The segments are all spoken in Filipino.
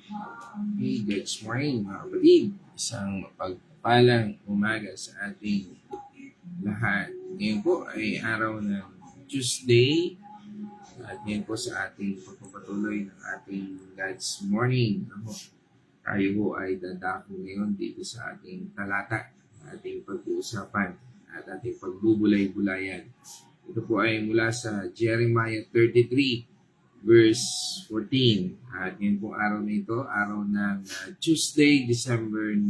Hey, good morning mga kapatid. Isang mapagpalang umaga sa ating lahat. Ngayon po ay araw ng Tuesday at ngayon po sa ating pagpapatuloy ng ating God's Morning. Tayo po ay dadako ngayon dito sa ating talata, ating pag-uusapan at ating pagbubulay-bulayan. Ito po ay mula sa Jeremiah 33 verse 14. At ngayon pong araw na ito, araw ng Tuesday, December 9,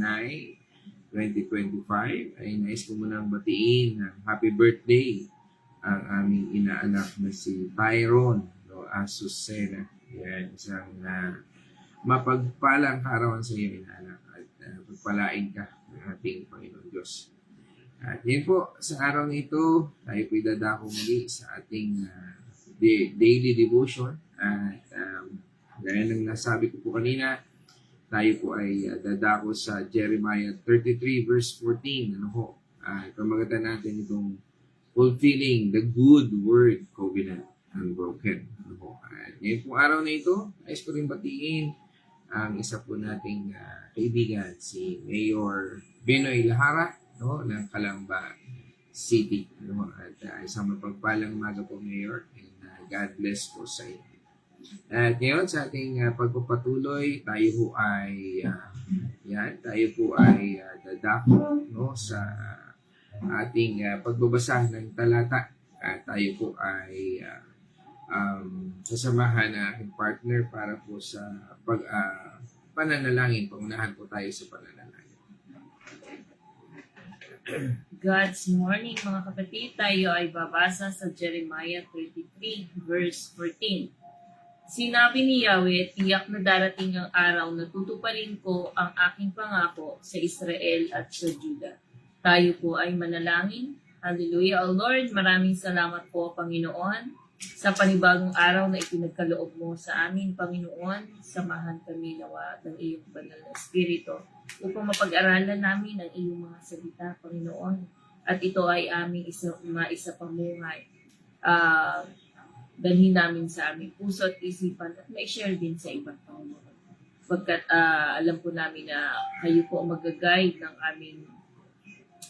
2025, ay nais ko munang batiin ng happy birthday ang aming inaanak na si Tyron Azucena. Yan, isang mapagpalang kaarawan sa iyo, inaanak, at pagpalain ka ng ating Panginoon Diyos. At yan po, sa araw na ito, tayo po idadako muli sa ating daily devotion. At gaya ng nasabi ko po kanina, tayo po ay dadako sa Jeremiah 33 verse 14. Pamagatan natin itong fulfilling the good word covenant unbroken. At ngayon po araw na ito, ayos ko rin batiin ang isa po nating kaibigan, si Mayor Benoy Lahara, ng Calamba City. At isang mapagpalang umaga po, Mayor, and God bless po sa inyo. At ngayon sa ating pagpapatuloy, tayo po ay dadako sa ating pagbabasa ng talata. At tayo po ay sasamahan ng aking partner para po sa pananalangin. Pangunahan po tayo sa pananalangin. God's morning mga kapatid, tayo ay babasa sa Jeremiah 33 verse 14. Sinabi ni Yahweh, tiyak na darating ang araw na tutuparin ko ang aking pangako sa Israel at sa Judah. Tayo po ay manalangin. Hallelujah, O Lord, maraming salamat po, Panginoon, sa panibagong araw na ipinagkaloob mo sa amin, Panginoon. Samahan kami nawa ng iyong banal na Espiritu upang mapag-aralan namin ang iyong mga salita, Panginoon. At ito ay aming maisapamuhay. Dalhin namin sa aming puso at isipan at ma-share din sa ibang tao. Pagkat alam po namin na kayo po ang mag-guide ng aming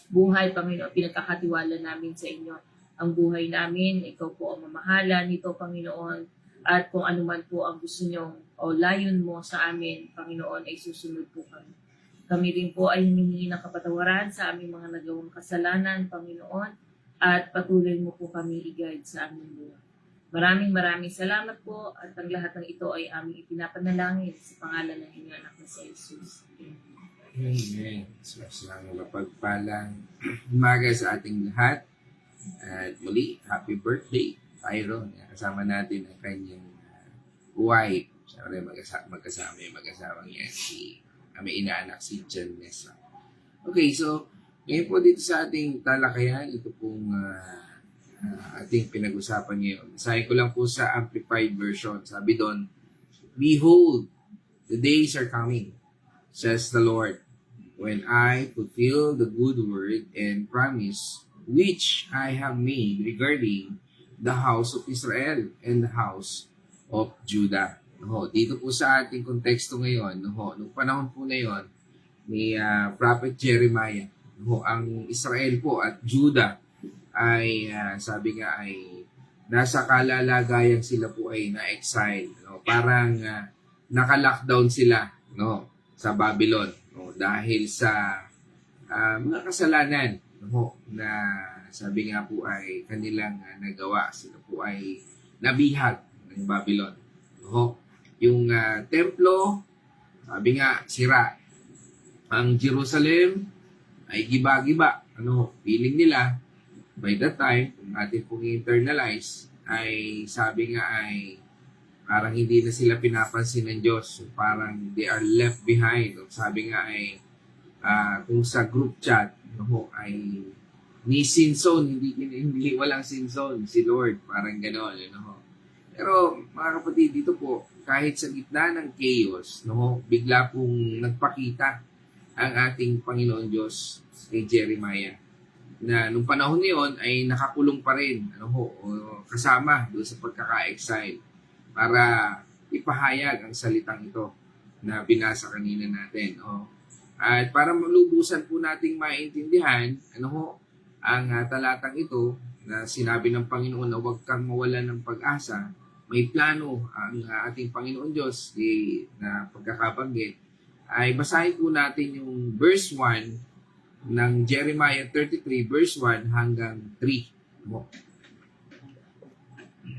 buhay, Panginoon. Pinagkakatiwala namin sa inyo ang buhay namin. Ikaw po ang mamahala nito, Panginoon. At kung ano man po ang gusto nyo o layon mo sa amin, Panginoon, ay susunod po kami. Kami rin po ay humihingi ng kapatawaran sa aming mga nagawang kasalanan, Panginoon. At patuloy mo po kami i-guide sa aming buhay. Maraming salamat po at ang lahat ng ito ay aming ipinapanalangin sa pangalan ng inyong anak na si Jesus. Amen. So, isang mapagpalang umaga sa ating lahat. At muli, happy birthday, Tyron. Kasama natin ang kanyang wife. Siyempre, magkasama yung mag-asawang yan, may inaanak si John Mesa. Okay, so, ngayon po dito sa ating talakayan, ito pong ating pinag-usapan ngayon. Basahin ko lang po sa Amplified Version. Sabi doon, "Behold, the days are coming, says the Lord, when I fulfill the good word and promise which I have made regarding the house of Israel and the house of Judah." Dito po sa ating konteksto ngayon, nung panahon po na yon ni Prophet Jeremiah, ang Israel po at Judah ay sabi nga ay nasa kalalagayan, sila po ay na-exile. Parang naka-lockdown sila sa Babylon dahil sa mga kasalanan na sabi nga po ay kanilang nagawa. Sila po ay nabihag ng Babylon. Yung templo, sabi nga, sira. Ang Jerusalem ay giba-giba. Feeling nila, by that time, kung atin pong internalize, ay sabi nga ay parang hindi na sila pinapansin ng Diyos. So, parang they are left behind. Sabi nga ay kung sa group chat, ay ni sin zone, hindi walang sin zone, si Lord, parang gano'n. Pero mga kapatid, dito po, kahit sa gitna ng chaos, bigla pong nagpakita ang ating Panginoon Diyos kay Jeremiah, na nung panahon niyon ay nakakulong pa rin kasama doon sa pagkaka-exile para ipahayag ang salitang ito. na binasa kanina natin. At para malubusan po nating maintindihan, ano ho, ang talatang ito na sinabi ng Panginoon na huwag kang mawalan ng pag-asa, may plano ang ating Panginoon Diyos na pagkakabanggit, ay basahin po natin yung verse 1 ng Jeremiah 33, verse 1 hanggang 3.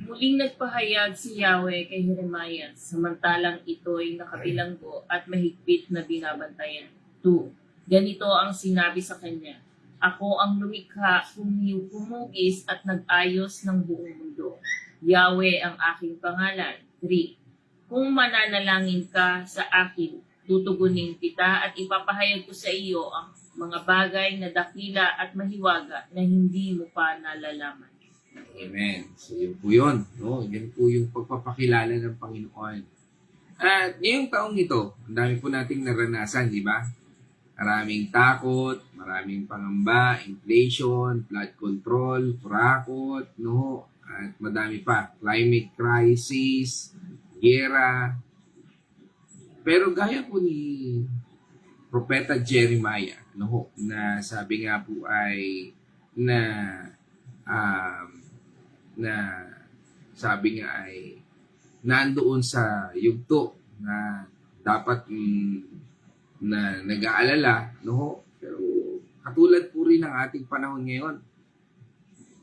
Muling nagpahayag si Yahweh kay Jeremiah, samantalang ito'y nakabilanggo at mahigpit na binabantayan. 2. Ganito ang sinabi sa kanya, ako ang lumikha, humugis at nag-ayos ng buong mundo. Yahweh ang aking pangalan. 3. Kung mananalangin ka sa akin, tutugunin kita at ipapahayag ko sa iyo ang mga bagay na dakila at mahiwaga na hindi mo pa nalalaman. Amen. So yun po yun. No? Yan po yung pagpapakilala ng Panginoon. At ngayong taong ito, ang dami po nating naranasan, di ba? Maraming takot, maraming pangamba, inflation, flood control, kurakot, no? At madami pa. Climate crisis, gera. Pero gaya po ni Propeta Jeremiah, no? Na sabi nga po ay sabi nga ay nandoon sa yugto na dapat na nag-aalala, no? Pero katulad po rin ng ating panahon ngayon,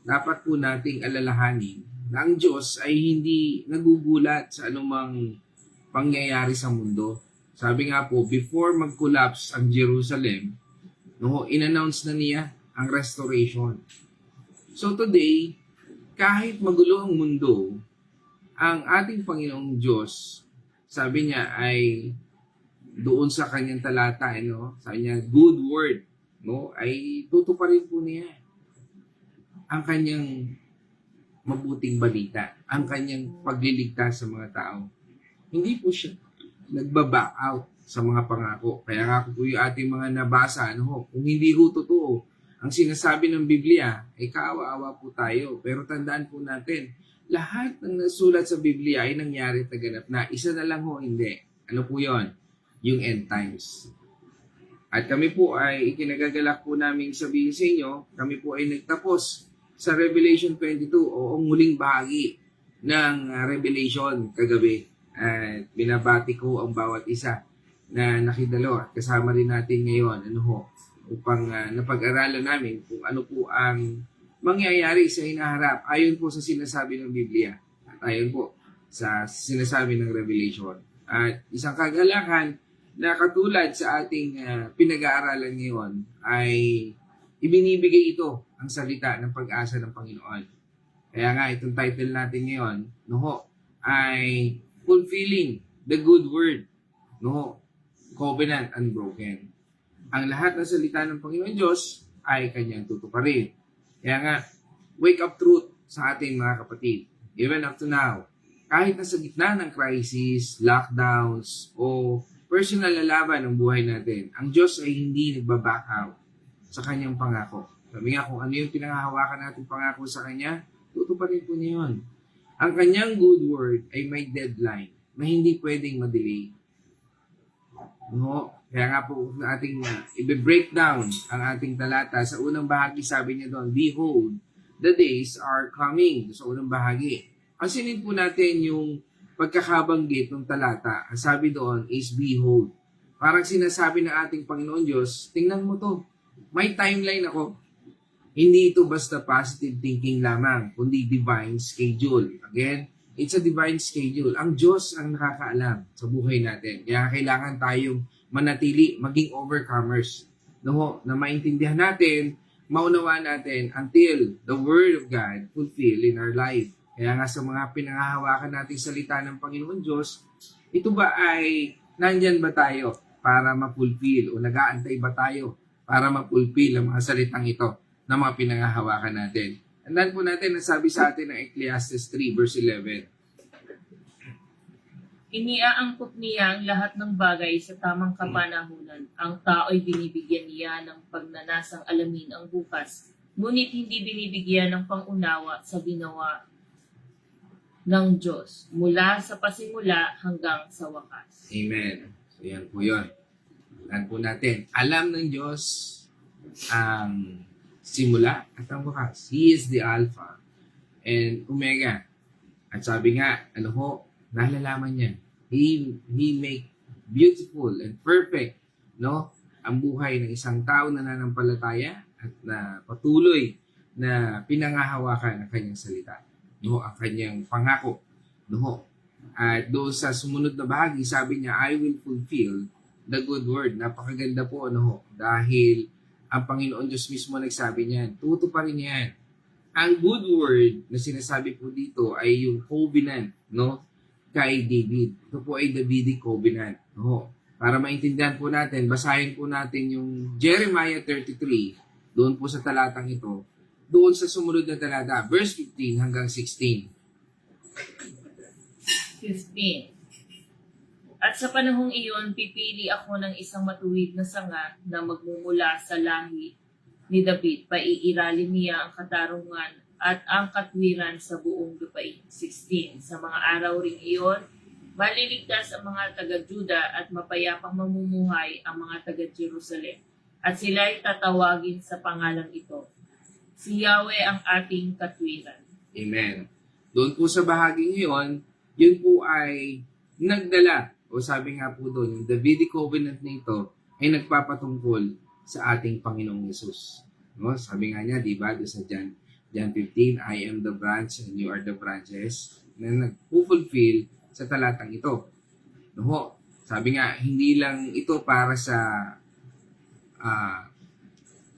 dapat po nating alalahanin na ang Diyos ay hindi nagugulat sa anumang pangyayari sa mundo. Sabi nga po, before mag-collapse ang Jerusalem, no, in-announce na niya ang restoration. So today, kahit magulo ang mundo, ang ating Panginoong Diyos, sabi niya ay doon sa kanyang talata, no? Sabi niya, good word, no? Ay tutuparin po niya ang kanyang mabuting balita, ang kanyang pagliligtas sa mga tao. Hindi po siya nagba-back out sa mga pangako. Kaya nga po yung ating mga nabasa, ano, kung hindi ho totoo, ang sinasabi ng Biblia ay kaawa-awa po tayo. Pero tandaan po natin, lahat ng nasulat sa Biblia ay nangyari at naganap na. Isa na lang ho, hindi. Ano po yon? Yung end times. At kami po ay ikinagagalak po namin sabihin sa inyo, kami po ay nagtapos sa Revelation 22 o ang muling bahagi ng Revelation kagabi. At binabati ko ang bawat isa na nakidalo at kasama rin natin ngayon. Ano ho? Upang napag-aralan namin kung ano po ang mangyayari sa hinaharap ayon po sa sinasabi ng Biblia at ayon po sa sinasabi ng Revelation. At isang kagalakan na katulad sa ating pinag-aaralan ngayon ay ibinibigay ito ang salita ng pag-asa ng Panginoon. Kaya nga itong title natin ngayon, no ho, ay fulfilling the good word, no ho, covenant unbroken. Ang lahat ng salita ng Panginoon Diyos ay kanyang tutuparin. Kaya nga, wake up truth sa ating mga kapatid. Even up to now, kahit nasa gitna ng crisis, lockdowns, o personal na laban ng buhay natin, ang Diyos ay hindi nagbaback out sa kanyang pangako. Sabi nga, kung ano yung pinanghahawakan natin pangako sa kanya, tutuparin po niya yun. Ang kanyang good word ay may deadline na hindi pwedeng madelay. No? Kaya nga po ating i-breakdown ang ating talata. Sa unang bahagi, sabi niya doon, behold, the days are coming. Sa unang bahagi. Pansinin po natin yung pagkakabanggit ng talata. Ang sabi doon is behold. Parang sinasabi ng ating Panginoon Diyos, tingnan mo to. May timeline ako. Hindi ito basta positive thinking lamang, kundi divine schedule. Again, it's a divine schedule. Ang Diyos ang nakakaalam sa buhay natin. Kaya kailangan tayong manatili, maging overcomers. No, na maintindihan natin, maunawaan natin until the Word of God fulfill in our life. Kaya nga sa mga pinangahawakan nating salita ng Panginoon Diyos, ito ba ay nandyan ba tayo para ma-fulfill o nag-aantay ba tayo para ma-fulfill ang mga salitang ito na mga pinangahawakan natin? Tandaan po natin ang sabi sa atin ng Ecclesiastes 3 verse 11. Iniaangkop niya ang lahat ng bagay sa tamang kapanahunan. Ang tao'y binibigyan niya ng pagnanasang alamin ang bukas, ngunit hindi binibigyan ng pangunawa sa ginawa ng Diyos mula sa pasimula hanggang sa wakas. Amen. So yan po yun. Alam po natin. Alam ng Diyos ang simula at ang wakas. He is the Alpha and Omega. At sabi nga, ano ho, nalalaman niya. He make beautiful and perfect, no? Ang buhay ng isang tao na nananampalataya at na patuloy na pinangahawakan ang kanyang salita. No, ang kanyang pangako. No. At doon sa sumunod na bahagi, sabi niya, I will fulfill the good word. Napakaganda po, no? Dahil ang Panginoon Diyos mismo nagsabi niyan, tutuparin niyan. Ang good word na sinasabi po dito ay yung covenant, no? Kay David. Ito po ay Davidic covenant. No? Para maintindihan po natin, basahin po natin yung Jeremiah 33, doon po sa talatang ito, doon sa sumunod na talata, verse 15 hanggang 16. 15. At sa panahong iyon, pipili ako ng isang matuwid na sanga na magmumula sa lahi ni David. Paiiralin niya ang katarungan at ang katwiran sa buong lupain. 16. Sa mga araw ring iyon, maliligtas ang mga taga-Juda at mapayapang mamumuhay ang mga taga-Jerusalem. At sila'y tatawagin sa pangalang ito. Si Yahweh ang ating katwiran. Amen. Doon po sa bahaging iyon, yun po ay nagdala, o sabi nga po doon, yung Davidic covenant nito ay nagpapatungkol sa ating Panginoong Yesus. No? Sabi nga niya, di ba, doon sa John 15, I am the branch and you are the branches, na nagpo-fulfill sa talatang ito. No? Sabi nga, hindi lang ito para sa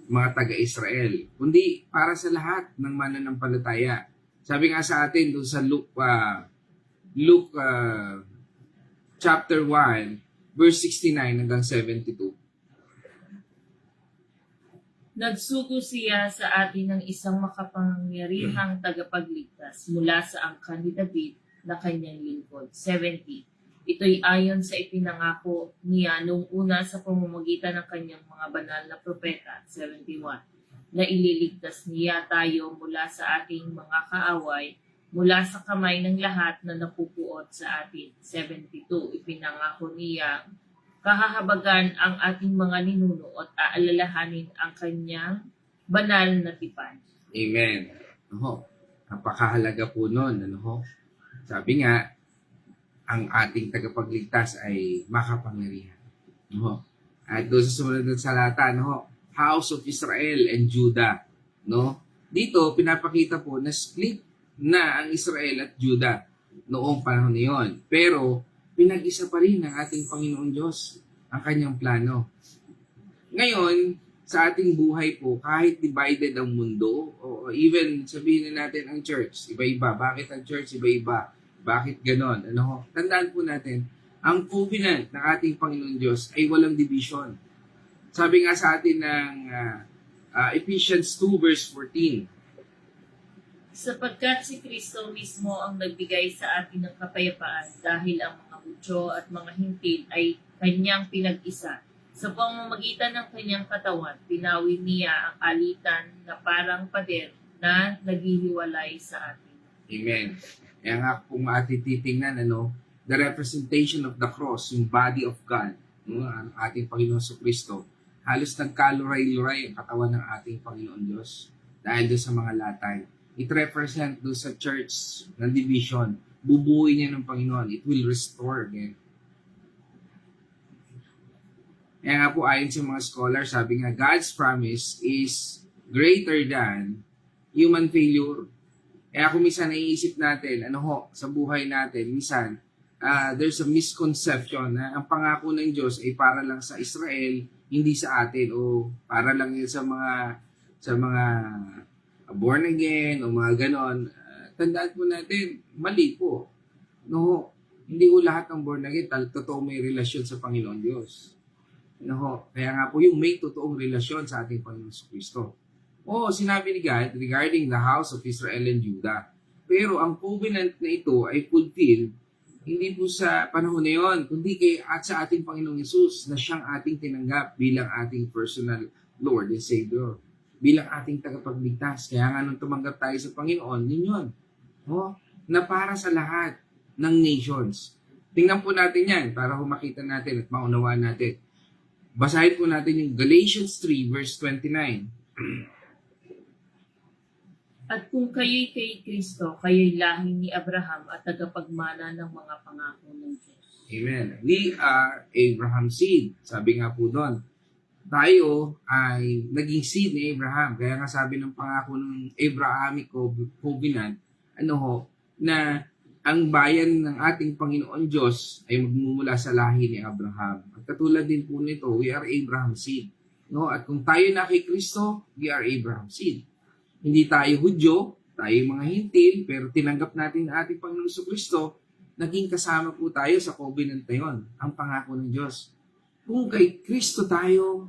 mga taga-Israel, kundi para sa lahat ng mananampalataya. Sabi nga sa atin doon sa Luke chapter 1, verse 69 hanggang 72. Nagsugo siya sa atin ng isang makapangyarihang tagapagligtas mula sa angkan ni David na kanyang lingkod. 70. Ito'y ayon sa ipinangako niya nung una sa pamamagitan ng kanyang mga banal na propeta. 71. Na ililigtas niya tayo mula sa ating mga kaaway, mula sa kamay ng lahat na napupuot sa atin. 72. Ipinangako niya kahahabagan ang ating mga ninuno at aalalahanin ang kanyang banal na tipan. Amen. Ano? Napakahalaga po nun. Ano? Sabi nga, ang ating tagapagligtas ay makapangyarihan. No? At doon sa sumunod na salata, no? House of Israel and Judah. No? Dito, pinapakita po na split na ang Israel at Judah noong panahon na yun. Pero, pinag-isa pa rin ng ating Panginoon Diyos ang kanyang plano. Ngayon, sa ating buhay po, kahit divided ang mundo, o even sabihin na natin ang church, iba-iba. Bakit ang church iba-iba? Bakit ganon? Ano? Tandaan po natin, ang covenant ng ating Panginoon Diyos ay walang division. Sabi nga sa atin ng Ephesians 2 verse 14, sapagkat si Kristo mismo ang nagbigay sa atin ng kapayapaan dahil ang mga Hudyo at mga Hintil ay kanyang pinag-isa. Sa pamamagitan ng kanyang katawan, pinawin niya ang alitan na parang pader na naghihiwalay sa atin. Amen. Kaya nga kung titingnan, the representation of the cross, yung body of God, ang ating Panginoon sa Kristo, halos nagkaluray-luray ang katawan ng ating Panginoon Diyos dahil doon sa mga latay. It represent doon sa church ng division. Bubuhay niya ng Panginoon. It will restore again. Kaya nga po ayon sa mga scholars, sabi nga, God's promise is greater than human failure. Kaya kung minsan naiisip natin, sa buhay natin, minsan, there's a misconception na ang pangako ng Diyos ay para lang sa Israel, hindi sa atin, o para lang yun sa mga born again, o mga ganon. Tandaan po natin, mali po. No, hindi ko lahat ng born again, totoo may relasyon sa Panginoon Diyos. No, kaya nga po yung may totoong relasyon sa ating Panginoon sa Kristo. Sinabi ni God regarding the house of Israel and Judah. Pero ang covenant na ito ay fulfilled hindi po sa panahon na yun, kundi at sa ating Panginoong Yesus na siyang ating tinanggap bilang ating personal Lord and Savior. Bilang ating tagapagligtas. Kaya nga nung tumanggap tayo sa Panginoon, yun. Na para sa lahat ng nations. Tingnan po natin yan para makita natin at maunawaan natin. Basahin po natin yung Galatians 3 verse 29. At kung kayo'y kay Kristo, kayo'y lahi ni Abraham at tagapagmana ng mga pangako ng Diyos. Amen. We are Abraham's seed. Sabi nga po doon, tayo ay naging seed ni Abraham. Kaya nga sabi ng pangako ng Abrahamic covenant, na ang bayan ng ating Panginoon Diyos ay magmumula sa lahi ni Abraham. At katulad din po nito, we are Abraham's seed. No? At kung tayo na kay Kristo, we are Abraham's seed. Hindi tayo Hudyo, tayo mga hintil, pero tinanggap natin ang ating Panginoon Kristo, naging kasama po tayo sa covenant na yun, ang pangako ng Diyos. Kung kay Kristo tayo,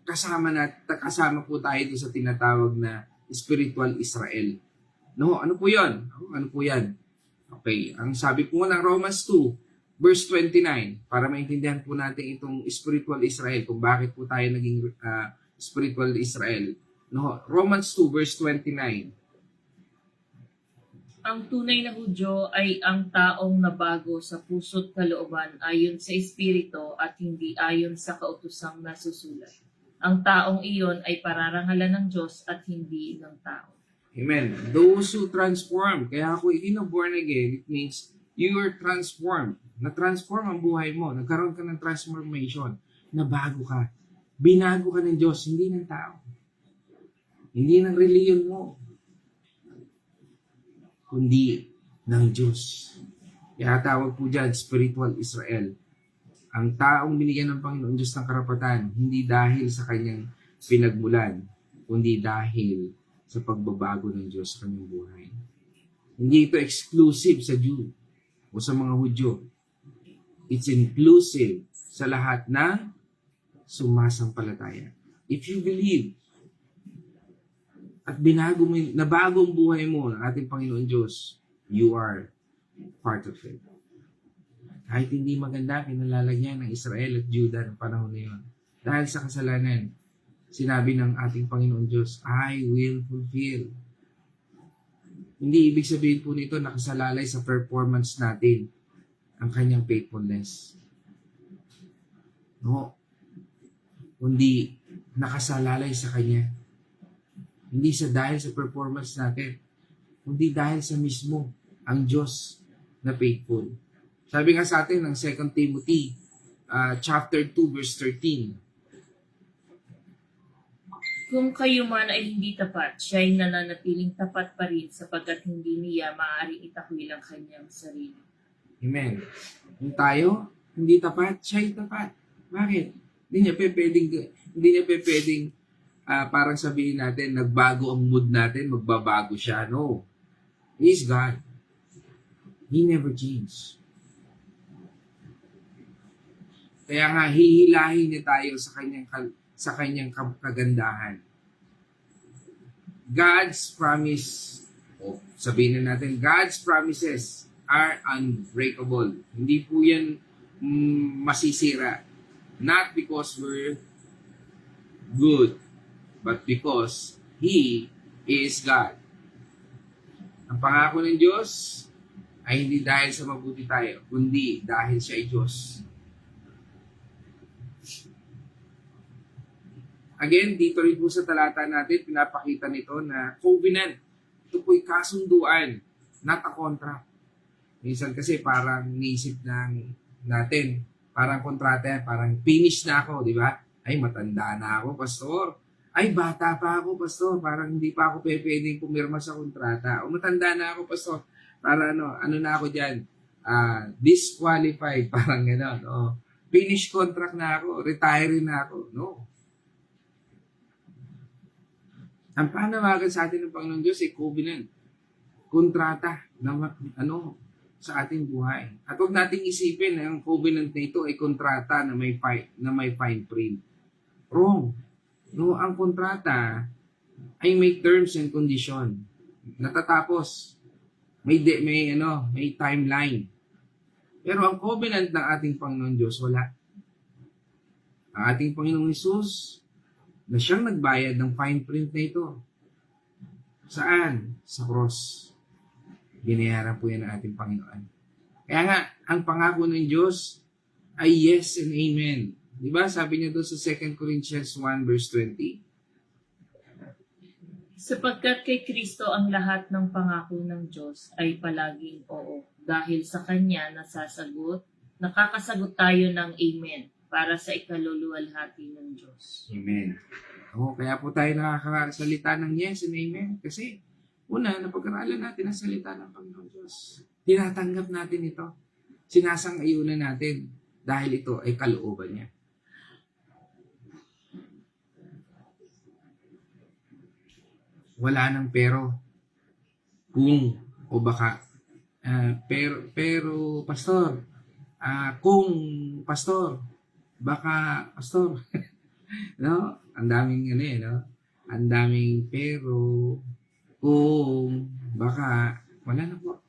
kasama po tayo doon sa tinatawag na spiritual Israel. No, ano po yun? Ano po yan? Okay, ang sabi po ng Romans 2, verse 29, para maintindihan po natin itong spiritual Israel, kung bakit po tayo naging spiritual Israel. No, Romans 2, verse 29. Ang tunay na Hudyo ay ang taong nabago sa puso't kalooban ayon sa Espiritu at hindi ayon sa kautusang nasusulat. Ang taong iyon ay pararangalan ng Diyos at hindi ng tao. Amen. Those who transform. Kaya ako born again, it means you are transformed. Na-transform ang buhay mo. Nagkaroon ka ng transformation. Nabago ka. Binago ka ng Diyos, hindi ng tao. Hindi ng reliyon mo. Kundi ng Diyos. Kaya tawag po dyan, spiritual Israel. Ang taong binigyan ng Panginoon Diyos ng karapatan, hindi dahil sa kanyang pinagmulan, kundi dahil sa pagbabago ng Diyos sa kanyang buhay. Hindi ito exclusive sa Jew o sa mga Hudyo. It's inclusive sa lahat ng sumasampalataya. If you believe at nabago ang buhay mo ng ating Panginoon Diyos, you are part of it. Kahit hindi maganda, kinalalagyan ng Israel at Judah ng panahon na yun. Dahil sa kasalanan, sinabi ng ating Panginoon Diyos, I will fulfill. Hindi ibig sabihin po nito nakasalalay sa performance natin ang kanyang faithfulness. No. Kundi nakasalalay sa kanya. Hindi dahil sa performance natin, kundi dahil sa mismo ang Diyos na faithful. Sabi nga sa atin ng 2 Timothy chapter 2 verse 13. Kung kayo man ay hindi tapat, siya ay nananatiling tapat pa rin sapagkat hindi niya maaaring itakwil ang kanyang sarili. Amen. Kung tayo hindi tapat, siya ay tapat. Bakit? Hindi niya pwedeng parang sabihin natin, nagbago ang mood natin, magbabago siya. No. He is God. He never changed. Kaya nga, hihilahin niya tayo sa kanyang kagandahan. God's promise, sabihin na natin, God's promises are unbreakable. Hindi po yan masisira. Not because we're good, but because He is God. Ang pangako ng Diyos ay hindi dahil sa mabuti tayo, kundi dahil siya ay Diyos. Again, dito rin po sa talata natin, pinapakita nito na covenant. Ito po'y kasunduan, not a contract. Minsan kasi parang niisip natin, parang kontrata yan, parang finish na ako, di ba? Ay, matanda na ako, pastor. Ay, bata pa ako, pastor. Parang hindi pa ako pwedeng pumirma sa kontrata. O matanda na ako, pastor. Para ano na ako dyan? Disqualified, parang gano'n. O, finish contract na ako, retire na ako. No. Ang panawagan sa atin ng Panginoon Diyos ay covenant. Kontrata na sa ating buhay. At huwag nating isipin na ang covenant na ito ay kontrata na may fine print. Wrong. No, ang kontrata ay may terms and condition. Natatapos. May timeline. Pero ang covenant ng ating Panginoon Diyos, wala. Ang ating Panginoong Hesus, na siyang nagbayad ng fine print na ito. Saan? Sa cross. Binayaran po yan ng ating Panginoon. Kaya nga, ang pangako ng Diyos ay yes and amen. Di ba? Sabi niya doon sa 2 Corinthians 1 verse 20. Sapagkat kay Kristo ang lahat ng pangako ng Diyos ay palaging oo. Dahil sa Kanya nakakasagot tayo ng amen para sa ikaluluwalhati ng Diyos. Amen. Kaya po tayo nakakasalita ng yes and amen. Kasi, una, napag-aralan natin ang salita ng Panginoon Diyos. Tinatanggap natin ito. Sinasang-ayunan natin dahil ito ay kalooban niya. Wala nang pero, kung, o baka. Pero, pastor, kung, pastor, baka, pastor. No? Ang daming no? Ang daming pero, kung, baka, wala na po.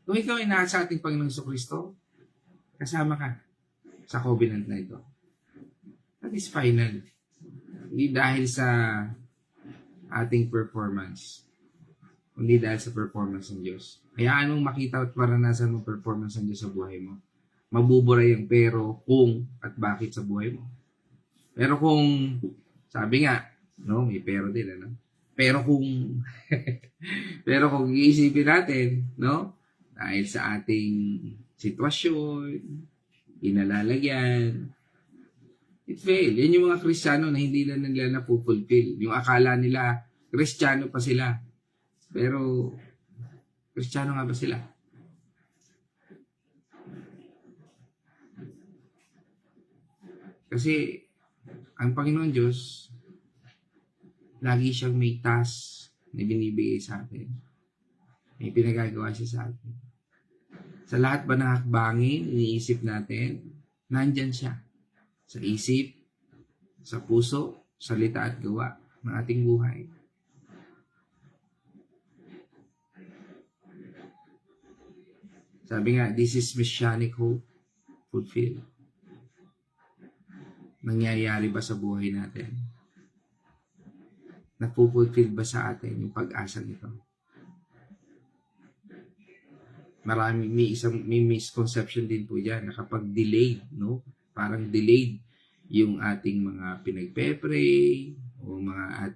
Kung ikaw ay nasa ating Panginoong Kristo, kasama ka sa covenant na ito. That is final. Hindi dahil sa ating performance, kundi dahil sa performance ng Diyos. Hayaan mong makita at maranasan mo performance ng Diyos sa buhay mo. Mabubura yung pero, kung, at bakit sa buhay mo. Pero kung, sabi nga, no, may pero din, ano? Pero kung, pero kung iisipin natin, no, dahil sa ating sitwasyon, inalalagyan, it fail. Yan yung mga Kristiyano na hindi na nila napupulfill. Yung akala nila, Kristiyano pa sila. Pero, Kristiyano nga ba sila? Kasi, ang Panginoon Diyos, lagi siyang may task na binibigay sa atin. May pinagagawa siya sa atin. Sa lahat ba ng hakbangin, iniisip natin, nandyan siya. Sa isip, sa puso, salita at gawa ng ating buhay. Sabi nga, this is messianic hope fulfilled. Nangyayari ba sa buhay natin? Napupulfill ba sa atin yung pag-asa nito? May misconception din po dyan na kapag delayed, no? Parang delayed yung ating mga pinagpe-pray o mga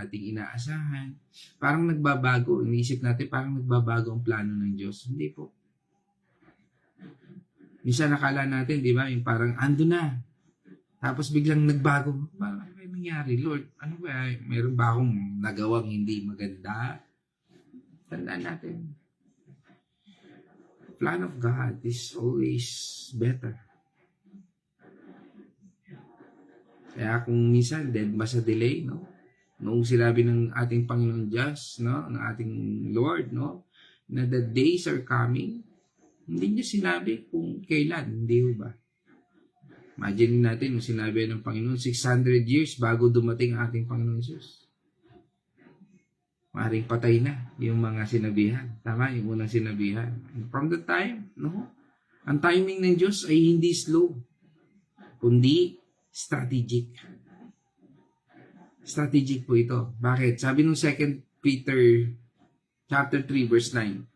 ating inaasahan. Parang nagbabago. Iniisip natin parang nagbabago ang plano ng Diyos. Hindi po. Minsan nakala natin, di ba, yung parang ando na. Tapos biglang nagbago. Ano ba nangyari? Lord, ano ba? Meron ba akong nagawang hindi maganda? Tandaan natin. The plan of God is always better. Kaya kung minsan dead ba sa delay, no? Noong sinabi ng ating Panginoon Diyos, no? Ng ating Lord, no? Na the days are coming, hindi niya sinabi kung kailan, hindi ba? Imagine natin, nung sinabi ng Panginoon, 600 years bago dumating ang ating Panginoon Jesus. Maring patay na yung mga sinabihan. Tama, yung unang sinabihan. And from the time, no? Ang timing ng Diyos ay hindi slow, kundi strategic. Strategic po ito. Bakit? Sabi nung 2 Peter chapter 3 verse 9.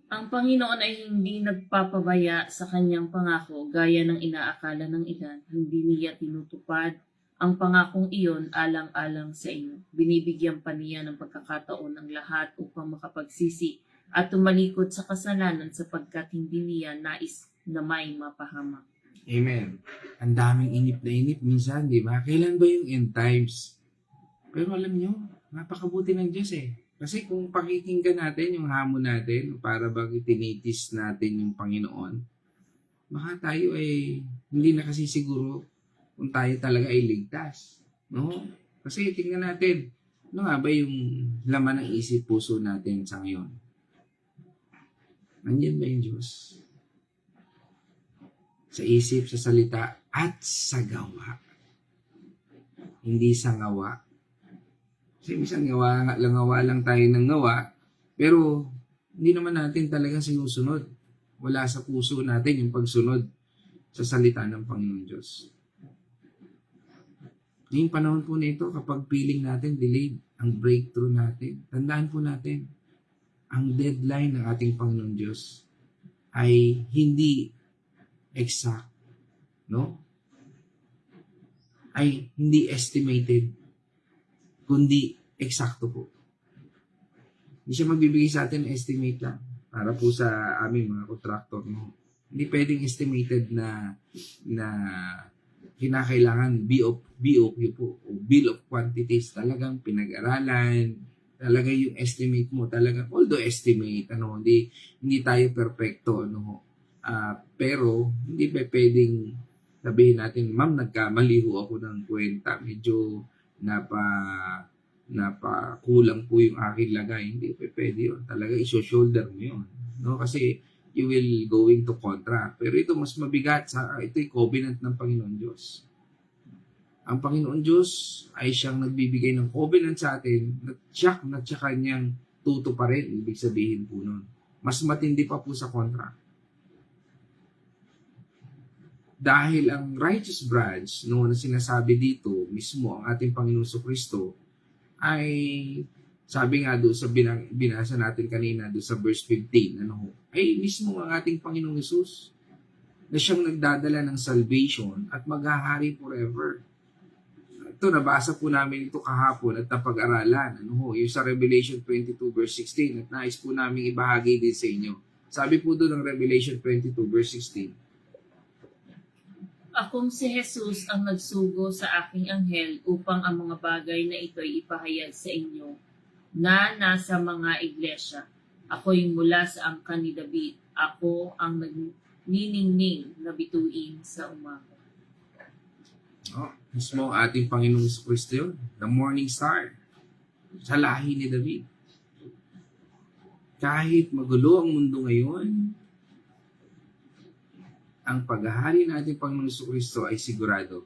Ang Panginoon ay hindi nagpapabaya sa kanyang pangako gaya ng inaakala ng ilan. Hindi niya tinutupad ang pangakong iyon alang-alang sa inyo. Binibigyan pa niya ng pagkakataon ng lahat upang makapagsisi at tumalikod sa kasalanan sapagkat hindi niya nais na may mapahamak. Amen. Ang daming inip na inip minsan, di ba? Kailan ba yung end times? Pero alam nyo, napakabuti ng Diyos eh. Kasi kung pakikinggan natin yung hamon natin, para bang itinitis natin yung Panginoon, baka tayo ay hindi na kasi siguro kung tayo talaga ay ligtas. No? Kasi tingnan natin, ano nga ba yung laman ng isip puso natin sa ngayon? Nandiyan ba yung Diyos? Sa isip, sa salita, at sa gawa. Hindi sa ngawa. Kasi minsan ngawa lang tayo ng ngawa, pero hindi naman natin talagang sinusunod. Wala sa puso natin yung pagsunod sa salita ng Panginoon Diyos. Ngayong panahon po na ito, kapag feeling natin delayed ang breakthrough natin, tandaan po natin, ang deadline ng ating Panginoon Diyos ay hindi exact, no? Ay hindi estimated, kundi eksakto po. Hindi siya magbibigay sa atin ng estimate lang para po sa aming mga contractor, no? Hindi pwedeng estimated na kinakailangan BOQ po o Bill of Quantities. Talagang pinag-aralan, talaga yung estimate mo, talagang although estimate, hindi tayo perfecto, pero hindi pa pwedeng sabihin natin, ma'am, nagkamali ho ako ng kwenta, medyo kulang po yung aking lagay. Hindi pa pwede yun. Talaga iso-shoulder mo yun. No? Kasi you will going to contract. Pero ito mas mabigat. Ito'y covenant ng Panginoon Diyos. Ang Panginoon Diyos ay siyang nagbibigay ng covenant sa atin na tiyak kanyang tutuparin. Ibig sabihin po nun. Mas matindi pa po sa contract. Dahil ang righteous branch, na sinasabi dito, mismo ang ating Panginoon Kristo, ay sabi nga doon sa binasa natin kanina doon sa verse 15, ay mismo ang ating Panginoong Hesus na siyang nagdadala ng salvation at maghahari forever. Ito, nabasa po namin ito kahapon at napag-aralan. Yung sa Revelation 22 verse 16 at nais po namin ibahagi din sa inyo. Sabi po doon ng Revelation 22 verse 16, Akong si Jesus ang nagsugo sa aking anghel upang ang mga bagay na ito ay ipahayag sa inyo na nasa mga iglesia. Ako'y mula sa angkan ni David. Ako ang nagniningning na bituin sa umaga. Mismo ang ating Panginoong Kristo yun, the morning star, sa lahi ni David. Kahit magulo ang mundo ngayon, ang paghahari ng ating Panginoong Kristo ay sigurado.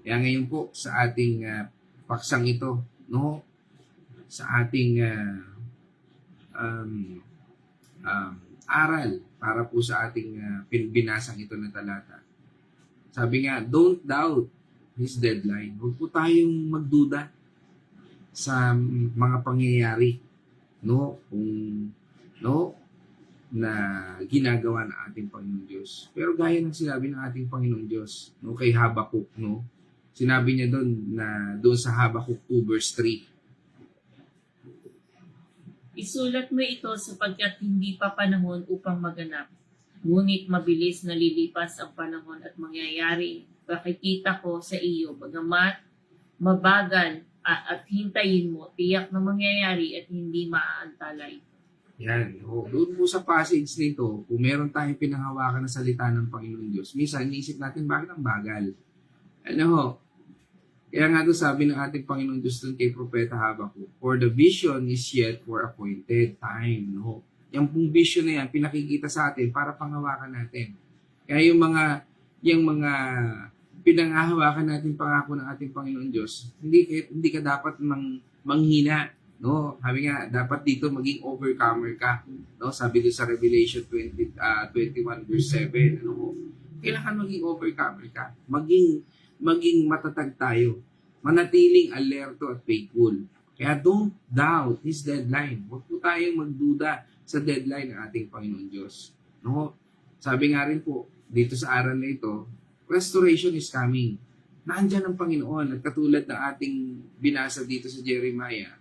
Kaya ngayon po sa ating paksang ito, sa ating aral para po sa ating binasang ito na talata. Sabi nga, don't doubt His deadline. Huwag po tayong magduda sa mga pangyayari, na ginagawa ng ating Panginoon Diyos. Pero gaya ng sinabi ng ating Panginoon Diyos, kay Habakuk, sinabi niya doon sa Habakuk 2 verse 3. Isulat mo ito sapagkat hindi pa panahon upang maganap. Ngunit mabilis na lilipas ang panahon at mangyayari. Pakikita ko sa iyo, bagamat mabagal at hintayin mo, tiyak na mangyayari at hindi maaantala ito. Yan. Doon po sa passage nito, kung meron tayong pinanghawakan na salita ng Panginoon Diyos, minsan iniisip natin bakit ang bagal. Kaya nga doon sabi ng ating Panginoon Diyos doon kay Propeta Habakuk, for the vision is yet for appointed time. Yung pong vision na yan, pinakikita sa atin para panghawakan natin. Kaya yung mga pinanghahawakan natin pangako ng ating Panginoon Diyos, hindi ka dapat manghina. Sabi nga, dapat dito maging overcomer ka. Sabi dito sa Revelation 21 verse 7, kailangan maging overcomer ka. Maging matatag tayo. Manatiling alerto at faithful. Kaya don't doubt His deadline. Huwag po tayong magduda sa deadline ng ating Panginoon Diyos. Sabi nga rin po, dito sa aral na ito, restoration is coming. Nandiyan ang Panginoon. At katulad ng ating binasa dito sa Jeremiah,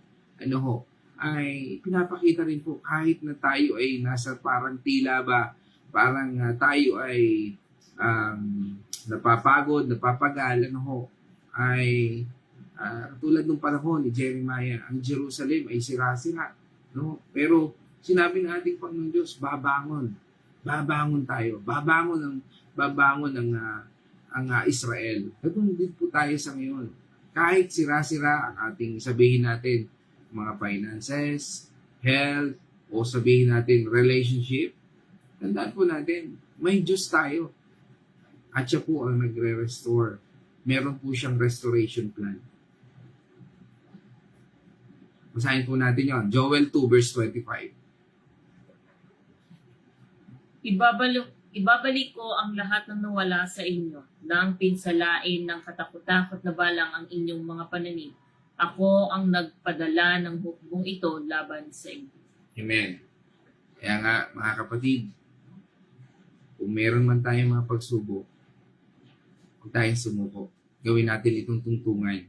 ay pinapakita rin po kahit na tayo ay nasa parang tila ba, parang tayo ay napapagod, napapagal, ay tulad ng panahon ni Jeremiah, ang Jerusalem ay sira-sira. Pero sinabi ng ating Panginoon Diyos, babangon tayo, babangon ang Israel. Ganoon din po tayo sa ngayon. Kahit sira-sira ang ating sabihin natin, mga finances, health, o sabihin natin relationship, tandaan po natin, may Diyos tayo. At siya po ang nagre-restore. Meron po siyang restoration plan. Basahin po natin yon. Joel 2 verse 25. Ibabalik ko ang lahat ng nawala sa inyo, nang pinsalain ng katakot-takot na balang ang inyong mga pananim. Ako ang nagpadala ng hukbong ito laban sa inyo. Amen. Kaya nga, mga kapatid, kung meron man tayong mga pagsubok, huwag tayong sumuko. Gawin natin itong tungtungan.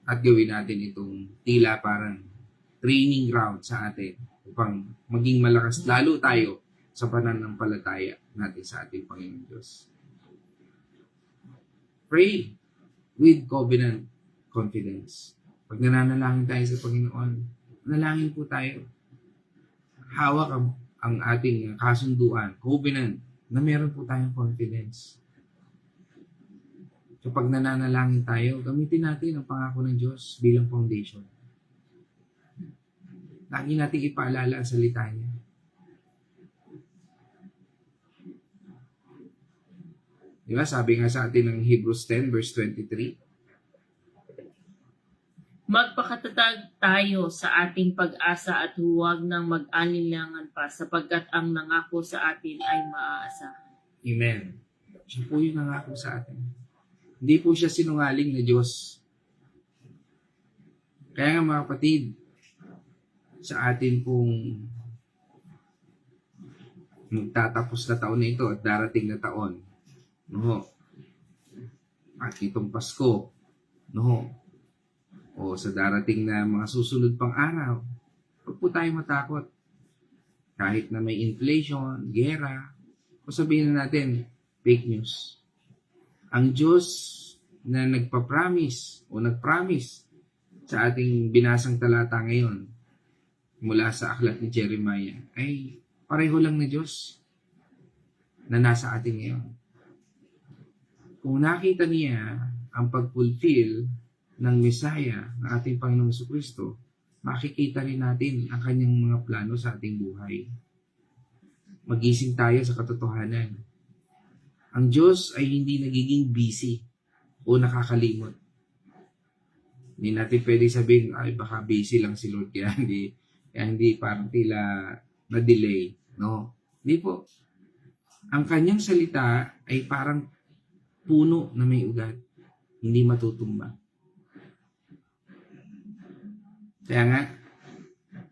At gawin natin itong tila parang training ground sa atin upang maging malakas lalo tayo sa pananampalataya natin sa ating Panginoon Diyos. Pray with covenant confidence. Pag nananalangin tayo sa Panginoon, nalangin po tayo. Hawak ang ating kasunduan, covenant, na meron po tayong confidence. Kapag nananalangin tayo, gamitin natin ang pangako ng Diyos bilang foundation. Lagi natin ipaalala ang salita niya. Diba? Sabi nga sa atin ng Hebrews 10 verse 23, Magpakatatag tayo sa ating pag-asa at huwag nang mag-alinlangan pa sapagkat ang nangako sa atin ay maaasahan. Amen. Siya po yung nangako sa atin. Hindi po siya sinungaling na Diyos. Kaya nga mga kapatid, sa atin pong magtatapos na taon na ito at darating na taon, no? At itong Pasko, no? O sa darating na mga susunod pang araw, huwag po tayo matakot. Kahit na may inflation, gera, o sabihin na natin, fake news. Ang Diyos na nagpa-promise o nag-promise sa ating binasang talata ngayon mula sa aklat ni Jeremiah ay pareho lang na Diyos na nasa atin ngayon. Kung nakita niya ang pag-fulfill ng Messiah na ating Panginoong Jesucristo, makikita rin natin ang kanyang mga plano sa ating buhay. Magising tayo sa katotohanan. Ang Diyos ay hindi nagiging busy o nakakalimot. Hindi natin pwede sabihin, ay baka busy lang si Lord kaya hindi parang tila na-delay. No? Hindi po. Ang kanyang salita ay parang puno na may ugat. Hindi matutumba. Kaya nga,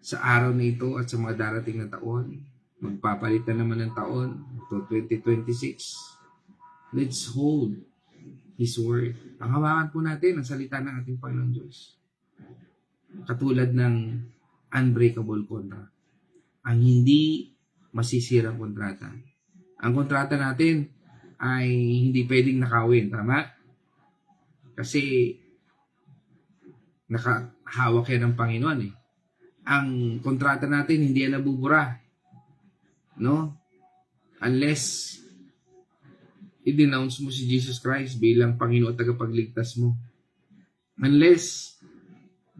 sa araw na ito at sa mga darating na taon, magpapalitan naman ng taon, ito 2026, let's hold His Word. Panghawakan po natin ang salita ng ating Panginoon Diyos. Katulad ng unbreakable contract. Ang hindi masisirang kontrata. Ang kontrata natin ay hindi pwedeng nakawin. Tama? Kasi nakahawak yan ng Panginoon eh. Ang kontrata natin hindi yan nabubura. No? Unless i-denounce mo si Jesus Christ bilang Panginoon at tagapagligtas mo. Unless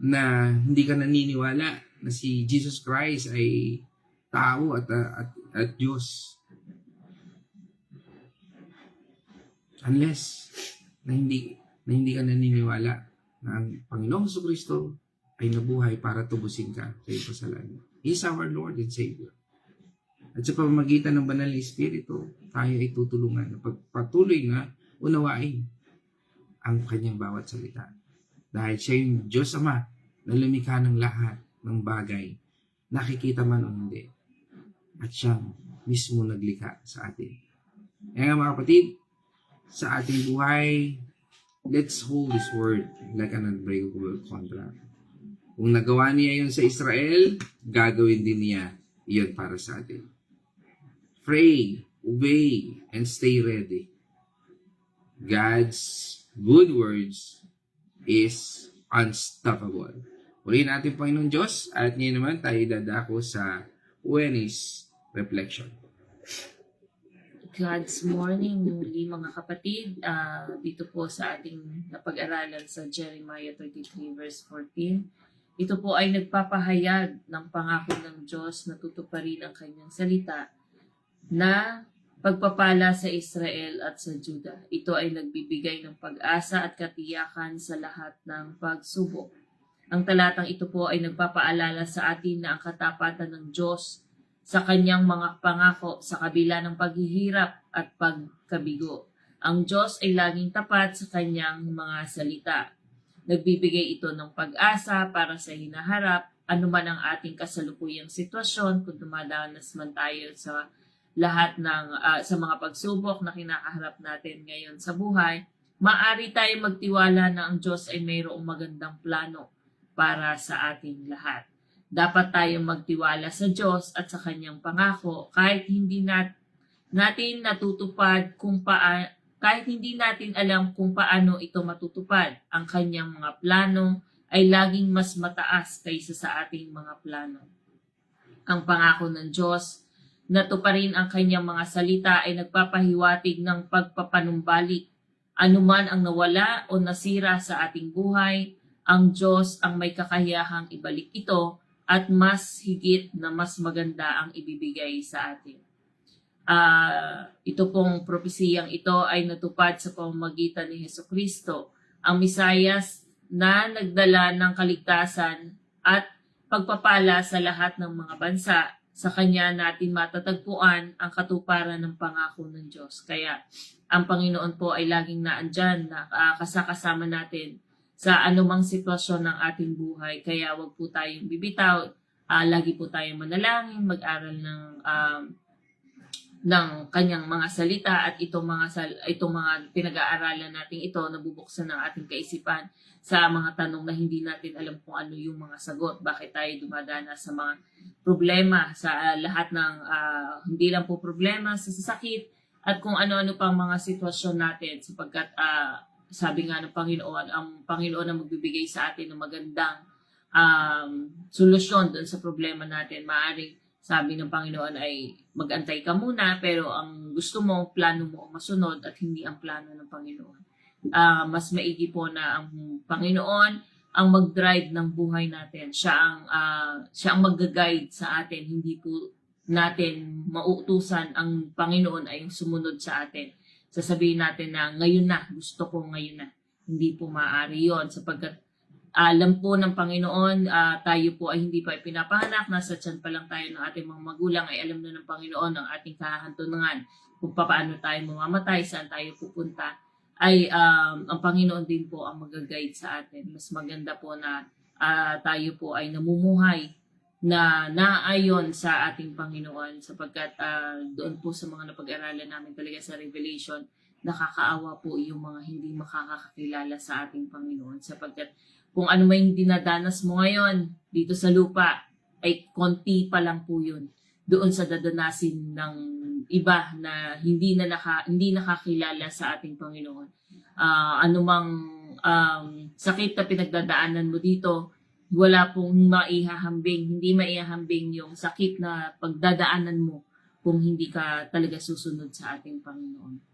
na hindi ka naniniwala na si Jesus Christ ay tao at Diyos. Unless na hindi ka naniniwala na ang Panginoong Jesucristo ay nabuhay para tubusin ka sa iyong kasalanan. He is our Lord and Savior. At sa pamamagitan ng banal na Espiritu, tayo ay tutulungan na pagpatuloy na unawain ang kanyang bawat salita. Dahil siya yung Diyos Ama na lumikha ng lahat ng bagay, nakikita man o hindi. At siya mismo naglikha sa atin. Kaya nga mga kapatid, sa ating buhay, let's hold His Word like an unbreakable contract. Kung nagawa niya yun sa Israel, gagawin din niya yun para sa atin. Pray, obey, and stay ready. God's good words is unstoppable. Purihin natin Panginoon Diyos at ngayon naman tayo dadako sa Wednesday's Reflection. God's morning muli mga kapatid. Dito po sa ating napag-aralan sa Jeremiah 33 verse 14. Ito po ay nagpapahayag ng pangako ng Diyos na tutuparin ang kanyang salita na pagpapala sa Israel at sa Juda. Ito ay nagbibigay ng pag-asa at katiyakan sa lahat ng pagsubok. Ang talatang ito po ay nagpapaalala sa atin na ang katapatan ng Diyos sa kanyang mga pangako sa kabila ng paghihirap at pagkabigo. Ang Diyos ay laging tapat sa kanyang mga salita. Nagbibigay ito ng pag-asa para sa hinaharap ano man ang ating kasalukuyang sitwasyon, kung dumadanas man tayo sa lahat ng sa mga pagsubok na kinakaharap natin ngayon sa buhay, maaari tayong magtiwala na ang Diyos ay mayroong magandang plano para sa ating lahat. Dapat tayong magtiwala sa Diyos at sa kanyang pangako kahit hindi natin natutupad kahit hindi natin alam kung paano ito matutupad. Ang kanyang mga plano ay laging mas mataas kaysa sa ating mga plano. Ang pangako ng Diyos na tuparin ang kanyang mga salita ay nagpapahiwatig ng pagpapanumbalik. Anuman ang nawala o nasira sa ating buhay, ang Diyos ang may kakayahang ibalik ito at mas higit na mas maganda ang ibibigay sa atin. Ito pong propesiyang ito ay natupad sa pamamagitan ni Hesukristo, ang Misayas na nagdala ng kaligtasan at pagpapala sa lahat ng mga bansa. Sa Kanya natin matatagpuan ang katuparan ng pangako ng Diyos. Kaya ang Panginoon po ay laging naandyan na kasama natin sa anumang sitwasyon ng ating buhay. Kaya wag po tayong bibitaw, lagi po tayong manalangin, mag-aral ng kanyang mga salita at itong mga pinag-aaralan natin ito nabubuksan ng ating kaisipan sa mga tanong na hindi natin alam kung ano yung mga sagot. Bakit tayo dumadana sa mga problema sa lahat ng hindi lang po problema sa sakit at kung ano-ano pang mga sitwasyon natin sapagkat sabi nga ng Panginoon, ang Panginoon ang magbibigay sa atin ng magandang solusyon doon sa problema natin. Maaring sabi ng Panginoon ay mag-antay ka muna pero ang gusto mo, plano mo masunod at hindi ang plano ng Panginoon. Mas maigi po na ang Panginoon ang mag-drive ng buhay natin. Siya ang mag-guide sa atin. Hindi po natin mauutusan ang Panginoon ay yung sumunod sa atin. Sasabihin natin na ngayon na, gusto ko ngayon na. Hindi po maaari yon sapagkat alam po ng Panginoon, tayo po ay hindi pa pinapanganak, nasa tiyan pa lang tayo ng ating mga magulang, ay alam na ng Panginoon ang ating kahantungan kung paano tayo mamamatay, saan tayo pupunta, ay ang Panginoon din po ang mag-guide sa atin. Mas maganda po na tayo po ay namumuhay na naayon sa ating Panginoon sapagkat doon po sa mga napag-aralan namin talaga sa Revelation, nakakaawa po yung mga hindi makakakilala sa ating Panginoon sapagkat kung ano may dinadanas mo ngayon dito sa lupa ay konti pa lang po yun doon sa dadanasin ng iba na hindi nakakilala sa ating Panginoon. Anumang sakit na pinagdadaanan mo dito, wala pong hindi maihahambing yung sakit na pagdadaanan mo kung hindi ka talaga susunod sa ating Panginoon.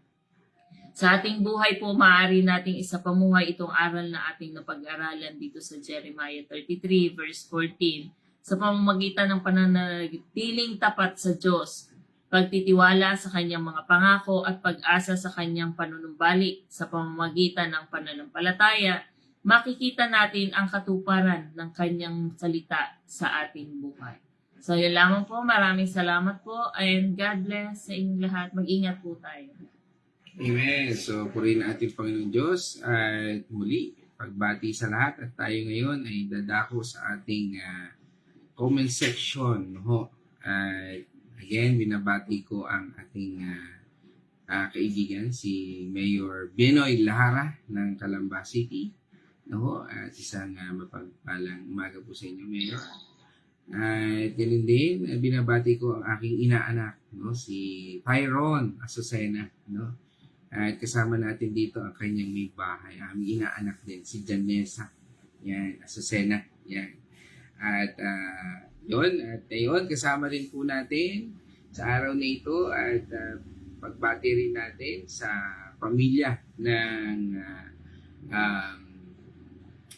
Sa ating buhay po, maaari nating isapamuhay itong aral na ating napag-aralan dito sa Jeremiah 33 verse 14 sa pamamagitan ng pananatiling tapat sa Diyos, pagtitiwala sa kanyang mga pangako at pag-asa sa kanyang panunumbalik sa pamamagitan ng pananampalataya, makikita natin ang katuparan ng kanyang salita sa ating buhay. So yun lamang po, maraming salamat po and God bless sa inyong lahat. Mag-ingat po tayo. Amen. So, purihin ang ating Panginoon Diyos at muli, pagbati sa lahat at tayo ngayon ay dadako sa ating comment section. No? Again, binabati ko ang ating kaibigan, si Mayor Benoy Lahara ng Calamba City. No? At isang mapagpalang umaga po sa inyo, Mayor. At yun din, binabati ko ang aking inaanak, no? Si Tyron Azucena, no? At kasama natin dito ang kanyang may bahay. Aming inaanak din, si Janessa. Yan, Azucena. Yan. At yun, kasama rin po natin sa araw na ito at pagbati rin natin sa pamilya ng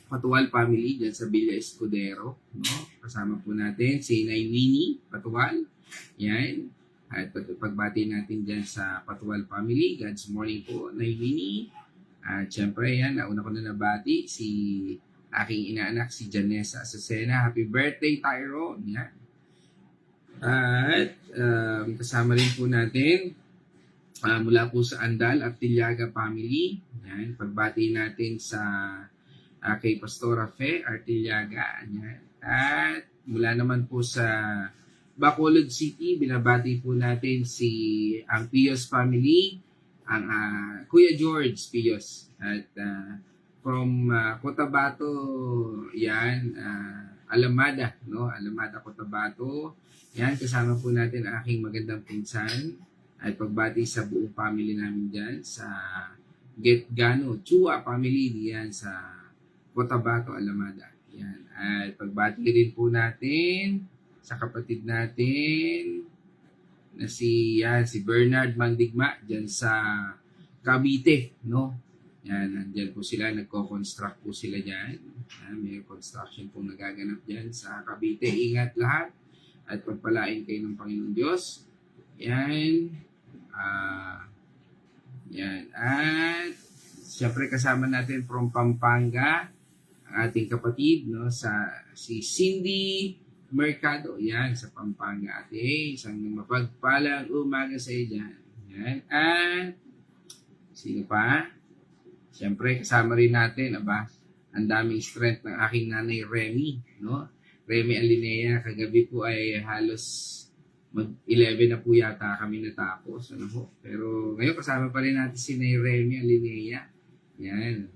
Patual family dyan sa Villa Escudero. No? Kasama po natin si Nay Winnie Patual. Yan. At pagbati natin dyan sa Patual family, God's morning po, Nay Winnie. At syempre yan, nauna ko na nabati si aking inaanak, si Janessa Azucena. Happy birthday, Tyrone. Yan. At kasama rin po natin mula po sa Andal at Tilyaga family. Yan. Pagbati natin sa kay Pastora Fe Artillaga. Yan. At mula naman po sa Bacolod City, binabati po natin ang Pios family, ang Kuya George Pios. At from Cotabato, yan, Alamada, no? Alamada, Cotabato. Yan, kasama po natin ang aking magandang pinsan at pagbati sa buong family namin dyan sa Getgano, Chua family diyan sa Cotabato, Alamada. Yan. At pagbati rin po natin sa kapatid natin na si Bernard Mandigma dyan sa Cavite, no? Yan, nandyan po sila, nagko-construct po sila dyan. Yan, may construction po nagaganap dyan sa Cavite. Ingat lahat at pagpalain kayo ng Panginoon Diyos. Yan. Yan. At siyempre kasama natin from Pampanga ang ating kapatid, no, si Cindy Mercado. Yan, sa Pampanga. Ate, isang mapagpalang umaga sa iyo dyan. Yan. At sino pa? Siyempre kasama rin natin, ang daming strength ng aking nanay Remy, no? Remy Alinea, kagabi po ay halos mag-11 na po yata kami natapos. Ano po? Pero ngayon kasama pa rin natin si Nay Remy Alinea. Yan.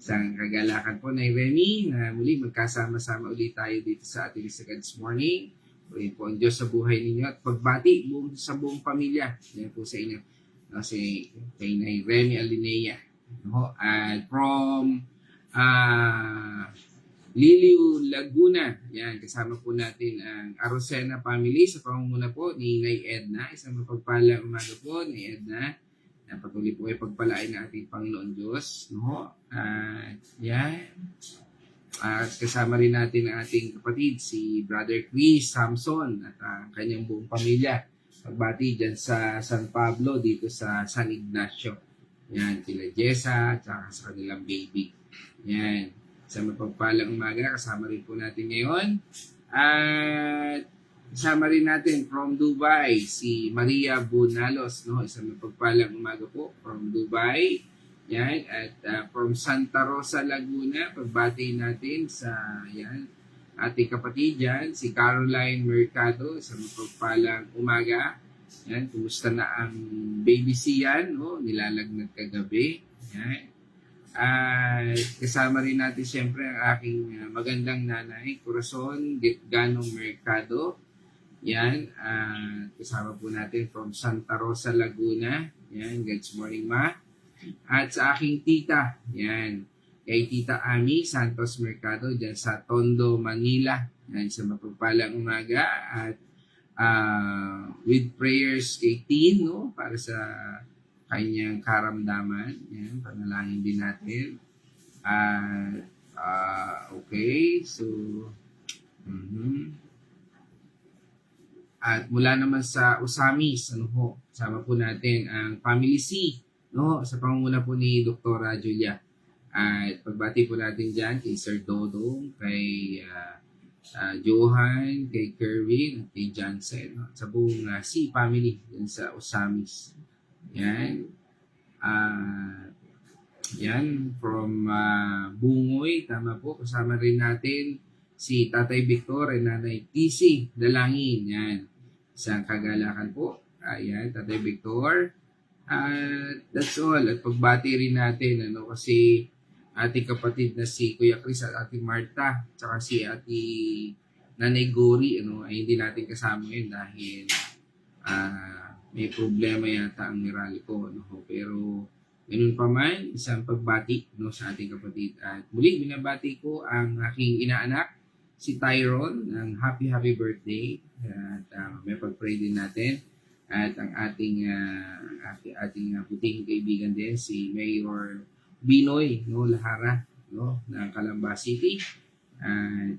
Isang kagalakan po, Nay Remy, na muli magkasama-sama ulit tayo dito sa ating Sagad this morning. Purihin po ang Diyos sa buhay ninyo at pagbati sa buong pamilya. Yan po sa inyo. Kasi kay Nay Remy Alinea. No? At from Liliu Laguna. Yan, kasama po natin ang Arosena family sa pamumuna po ni Nay Edna. Isang mapagpalang umaga po ni Edna. Patuloy po ay pagpalain ng ating Panginoon Diyos. No? Yan. Kasama rin natin ang ating kapatid, si Brother Chris Samson at ang kanyang buong pamilya. Pagbati dyan sa San Pablo, dito sa San Ignacio. Yan, sila Jessa at sa kanilang baby. Yan. Sa mapagpalang umaga, kasama rin po natin ngayon. At kasama rin natin from Dubai, si Maria Bonalos, no? Isang mapagpalang umaga po from Dubai. Yan. At from Santa Rosa, Laguna, pagbati natin sa ating kapatid dyan, si Caroline Mercado, isang mapagpalang umaga. Yan, kumusta na ang baby siyan, no? Nilalagnat kagabi. Yan. At kasama rin natin siyempre ang aking magandang nanay, Corazon Getgano Mercado. Yan, kasama po natin from Santa Rosa, Laguna. Yan, good morning ma. At sa aking tita, yan, kay Tita Ami Santos Mercado dyan sa Tondo, Manila. Yan, sa mapagpalang umaga. At with prayers kay Tin, no, para sa kanyang karamdaman. Yan, panalangin din natin. Okay, so at mula naman sa Usamis, sama po natin ang Family C, no, sa pangunguna po ni Dr. Julia. At pagbati po natin dyan kay Sir Dodong, kay Johan, kay Kerwin, at kay Johnson, no, sa buong C family dyan sa Usamis. Yan. Yan, from Bungoy, tama po, kasama rin natin si Tatay Victor and Nanay TC Dalangin. Yan, isang kagalakan po. Ayan, Tatay Victor. That's all. At pagbati rin natin, kasi ating kapatid na si Kuya Chris at Ate Marta, tsaka si Ate Nanay Gori, ay hindi natin kasama yun dahil may problema yata ang Meralco, pero ganun pa man, isang pagbati, sa ating kapatid. At muli, binabati ko ang aking inaanak, si Tyrone, ng happy birthday. At may pag-pray din natin. At ang ating putihing kaibigan din, si Mayor Binoy, Lahara, ng Calamba City. At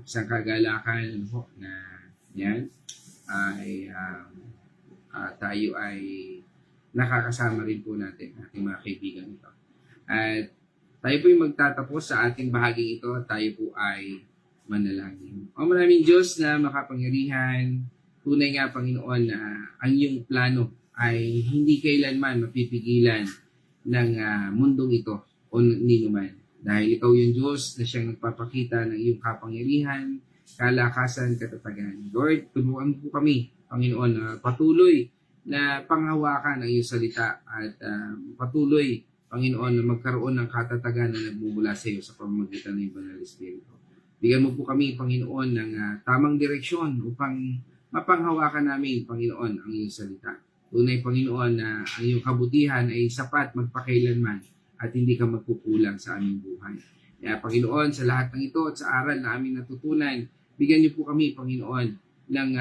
isang kagalakan na yan ay tayo ay nakakasama rin po natin ating mga kaibigan ito. At tayo po yung magtatapos sa ating bahaging ito at tayo po ay manalangin. O maraming Diyos na makapangyarihan, tunay nga Panginoon na ang iyong plano ay hindi kailanman mapipigilan ng mundong ito o ninuman. Dahil ikaw yung Diyos na siyang nagpapakita ng iyong kapangyarihan, kalakasan, katatagan. Lord, tulungan po kami, Panginoon, na patuloy na panghawakan ang iyong salita at patuloy, Panginoon, na magkaroon ng katatagan na nagmumula sa iyo sa pamamagitan ng Banal na Espiritu. Bigyan mo po kami, Panginoon, ng tamang direksyon upang mapanghawakan namin, Panginoon, ang iyong salita. Tunay, Panginoon, na ang iyong kabutihan ay sapat magpakailanman at hindi ka magkukulang sa aming buhay. Kaya, Panginoon, sa lahat ng ito at sa aral na aming natutunan, bigyan niyo po kami, Panginoon, ng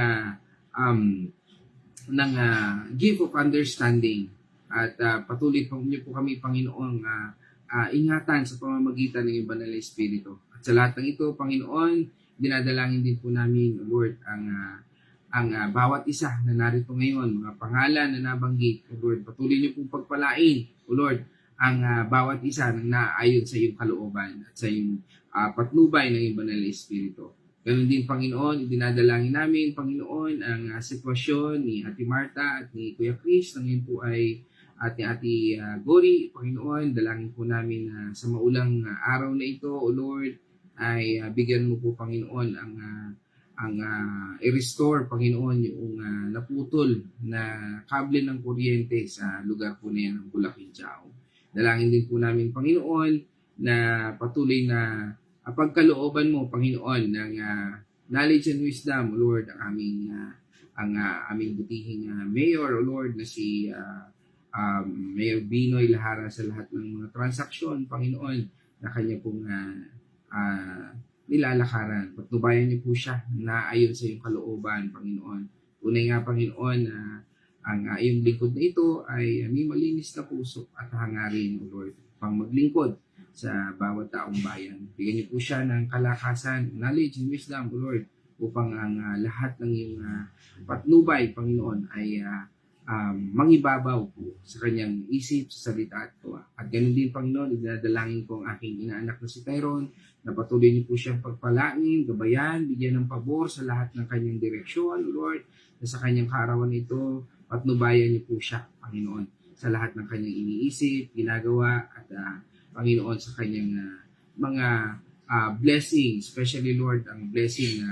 gift of understanding at patuloy po niyo po kami, Panginoon, ingatan sa pamamagitan ng iyong Banal na Espiritu. At sa lahat ng ito, Panginoon, dinadalangin din po namin, Lord, ang bawat isa na narito ngayon, mga pangalan na nabanggit, O Lord, patuloy niyo pong pagpalain, O Lord, ang bawat isa na naayon sa iyong kalooban at sa iyong patnubay ng iyong Banal na Espiritu. Ganun din, Panginoon, dinadalangin namin, Panginoon, ang sitwasyon ni Ate Marta at ni Kuya Chris na ngayon po ay at ni Ate Gori, Panginoon, dalangin po namin sa maulang araw na ito, O Lord, ay bigyan mo po, Panginoon, ang i-restore, Panginoon, yung naputol na kable ng kuryente sa lugar po na yan ng Bulacan, Chao. Dalangin din po namin, Panginoon, na patuloy na pagkalooban mo, Panginoon, ng knowledge and wisdom, O Lord, ang aming butihing mayor, O Lord, na si Mayor Binoy Lahara sa lahat ng mga transaksyon, Panginoon, na kanya pong nilalakaran. Patnubayan niyo po siya na ayon sa iyong kalooban, Panginoon. Tunay nga, Panginoon, ang iyong lingkod na ito ay may malinis na puso at hangarin, O Lord, pang maglingkod sa bawat taong bayan. Bigyan niyo po siya ng kalakasan, knowledge and wisdom, O Lord, upang ang lahat ng iyong patnubay, Panginoon, ay mangibabaw po sa kanyang isip, sa salita at tuwa. At ganoon din, Panginoon, idinadalangin ko ang aking inaanak na si Tyrone, na patuloy niyo po siyang pagpalain, gabayan, bigyan ng pabor sa lahat ng kanyang direksyon, O Lord, na sa kanyang kaarawan ito, patnubayan niyo po siya, Panginoon, sa lahat ng kanyang iniisip, ginagawa, at Panginoon, sa kanyang mga blessing, especially, Lord, ang blessing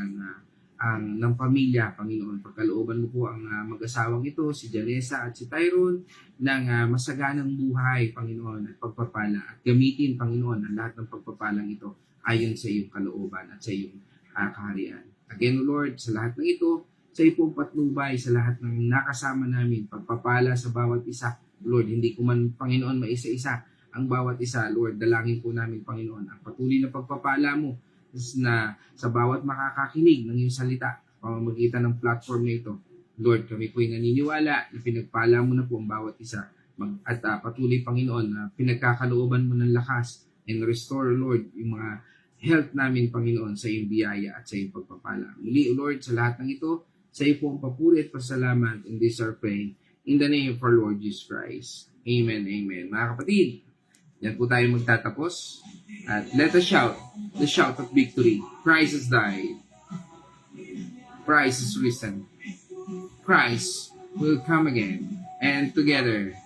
ng pamilya, Panginoon. Pagkalooban mo po ang mag-asawang ito, si Janessa at si Tyrone, ng masaganang buhay, Panginoon, at pagpapala. At gamitin, Panginoon, ang lahat ng pagpapalang ito ayon sa iyong kalooban at sa iyong kaharian. Again, Lord, sa lahat ng ito, sa iyong patnubay, sa lahat ng nakasama namin, pagpapala sa bawat isa, Lord, hindi ko man, Panginoon, maisa-isa ang bawat isa, Lord, dalangin po namin, Panginoon, ang patuloy na pagpapala mo na sa bawat makakakinig ng iyong salita, pamamagitan ng platform na ito. Lord, kami po'y naniniwala na pinagpala mo na po ang bawat isa at patuloy, Panginoon, na pinagkakalooban mo ng lakas and restore, Lord, yung mga health namin, Panginoon, sa iyong biyaya at sa iyong pagpapala. Muli, Lord, sa lahat ng ito, sa iyo po ang papuri at pasalamat in this our prayer. In the name of our Lord Jesus Christ. Amen, amen. Mga kapatid, yan po tayo magtatapos. At let us shout the shout of victory. Christ has died. Christ is risen. Christ will come again. And together,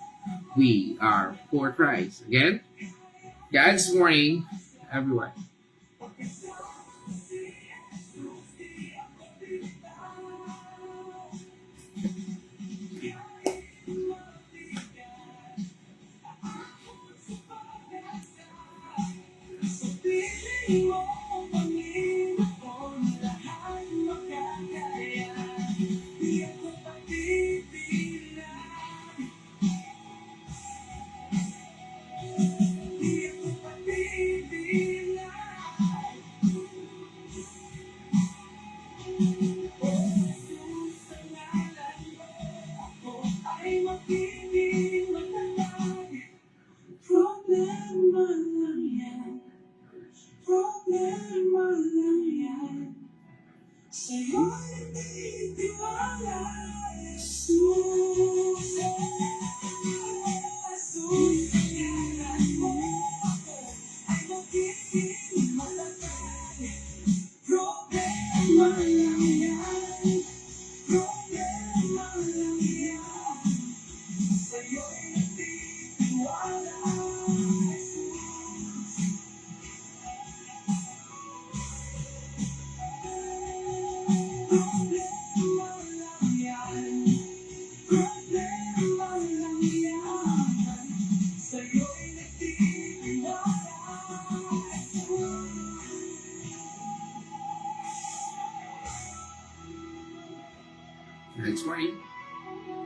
we are for Christ. Again, God's morning, everyone. Let's pray.